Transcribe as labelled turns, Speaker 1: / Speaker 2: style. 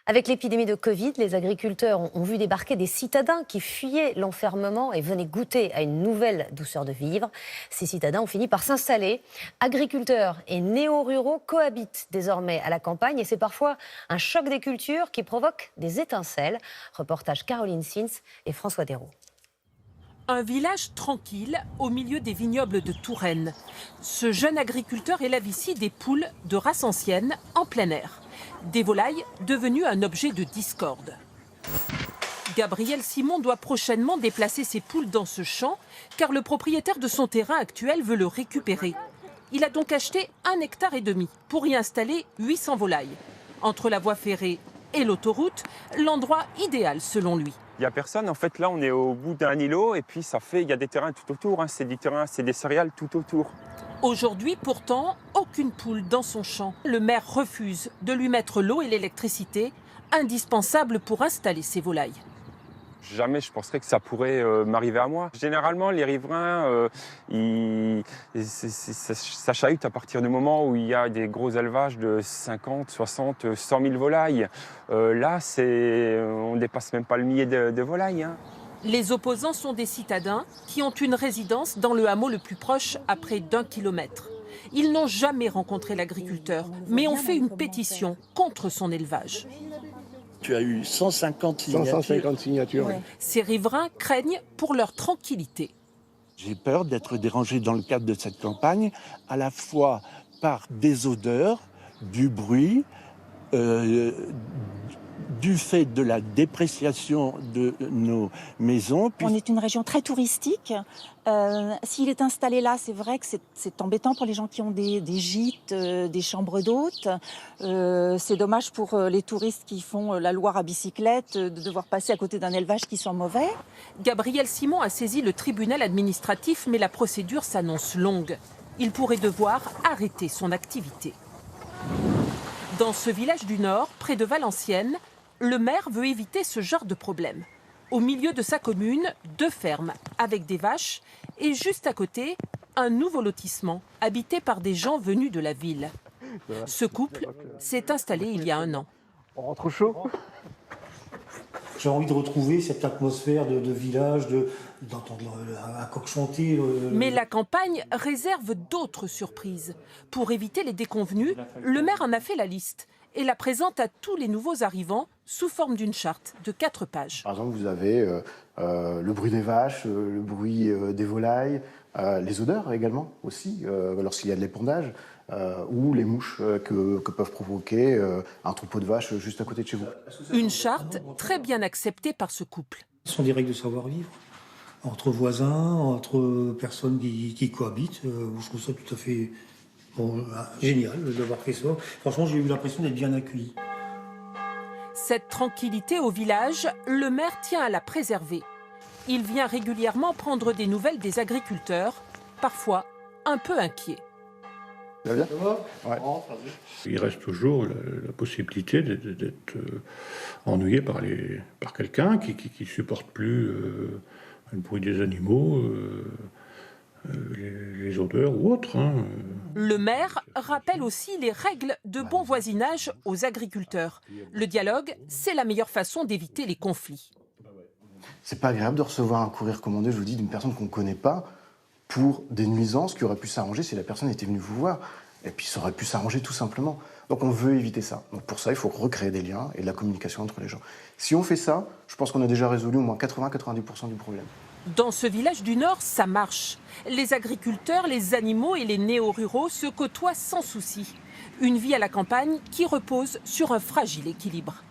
Speaker 1: Avec l'épidémie de Covid, les agriculteurs ont vu débarquer des citadins qui fuyaient l'enfermement et venaient goûter à une nouvelle douceur de vivre. Ces citadins ont fini par s'installer. Agriculteurs et néo-ruraux cohabitent désormais à la campagne et c'est parfois un choc des cultures qui provoque des étincelles. Reportage Caroline Sins et François Dérault.
Speaker 2: Un village tranquille au milieu des vignobles de Touraine. Ce jeune agriculteur élève ici des poules de race ancienne en plein air. Des volailles devenues un objet de discorde. Gabriel Simon doit prochainement déplacer ses poules dans ce champ car le propriétaire de son terrain actuel veut le récupérer. Il a donc acheté 1,5 hectare pour y installer 800 volailles. Entre la voie ferrée et l'autoroute, l'endroit idéal selon lui.
Speaker 3: Il n'y a personne. En fait, là, on est au bout d'un îlot et puis il y a des terrains tout autour. C'est du terrain, c'est des céréales tout autour.
Speaker 2: Aujourd'hui, pourtant, aucune poule dans son champ. Le maire refuse de lui mettre l'eau et l'électricité, indispensables pour installer ses volailles.
Speaker 3: Jamais je penserais que ça pourrait m'arriver à moi. Généralement, les riverains, ça chahute à partir du moment où il y a des gros élevages de 50, 60, 100 000 volailles. Là, on ne dépasse même pas le millier de volailles. Hein.
Speaker 2: Les opposants sont des citadins qui ont une résidence dans le hameau le plus proche à près d'1 kilomètre. Ils n'ont jamais rencontré l'agriculteur, mais ont fait une pétition contre son élevage.
Speaker 4: Tu as eu 150 signatures.
Speaker 5: 150 signatures.
Speaker 2: Ouais. Ces riverains craignent pour leur tranquillité.
Speaker 4: J'ai peur d'être dérangé dans le cadre de cette campagne, à la fois par des odeurs, du bruit, du fait de la dépréciation de nos maisons.
Speaker 6: On est une région très touristique. S'il est installé là, c'est vrai que c'est embêtant pour les gens qui ont des gîtes, des chambres d'hôtes. C'est dommage pour les touristes qui font la Loire à bicyclette de devoir passer à côté d'un élevage qui sent mauvais.
Speaker 2: Gabriel Simon a saisi le tribunal administratif, mais la procédure s'annonce longue. Il pourrait devoir arrêter son activité. Dans ce village du Nord, près de Valenciennes, le maire veut éviter ce genre de problème. Au milieu de sa commune, 2 fermes avec des vaches et juste à côté, un nouveau lotissement habité par des gens venus de la ville. Ce couple s'est installé il y a 1 an.
Speaker 5: On rentre au chaud.
Speaker 7: J'ai envie de retrouver cette atmosphère de village, d'entendre un coq chanter.
Speaker 2: Mais la campagne réserve d'autres surprises. Pour éviter les déconvenus, le maire en a fait la liste et la présente à tous les nouveaux arrivants sous forme d'une charte de 4 pages.
Speaker 5: Par exemple, vous avez le bruit des vaches, le bruit des volailles, les odeurs également aussi, lorsqu'il y a de l'épandage, ou les mouches que peuvent provoquer un troupeau de vaches juste à côté de chez vous.
Speaker 2: Une charte très bien acceptée par ce couple.
Speaker 7: Ce sont des règles de savoir-vivre, entre voisins, entre personnes qui cohabitent. Je trouve ça tout à fait génial d'avoir fait ça. Franchement, j'ai eu l'impression d'être bien accueilli.
Speaker 2: Cette tranquillité au village, le maire tient à la préserver. Il vient régulièrement prendre des nouvelles des agriculteurs, parfois un peu inquiets.
Speaker 5: Ça va bien ?
Speaker 7: Ouais.
Speaker 8: Il reste toujours la possibilité d'être ennuyé par quelqu'un qui ne supporte plus le bruit des animaux, les odeurs ou autres. Hein.
Speaker 2: Le maire rappelle aussi les règles de bon voisinage aux agriculteurs. Le dialogue, c'est la meilleure façon d'éviter les conflits.
Speaker 5: C'est pas agréable de recevoir un courrier recommandé, je vous dis, d'une personne qu'on ne connaît pas pour des nuisances qui auraient pu s'arranger si la personne était venue vous voir. Et puis ça aurait pu s'arranger tout simplement. Donc on veut éviter ça. Donc pour ça, il faut recréer des liens et de la communication entre les gens. Si on fait ça, je pense qu'on a déjà résolu au moins 80-90% du problème.
Speaker 2: Dans ce village du Nord, ça marche. Les agriculteurs, les animaux et les néo-ruraux se côtoient sans souci. Une vie à la campagne qui repose sur un fragile équilibre.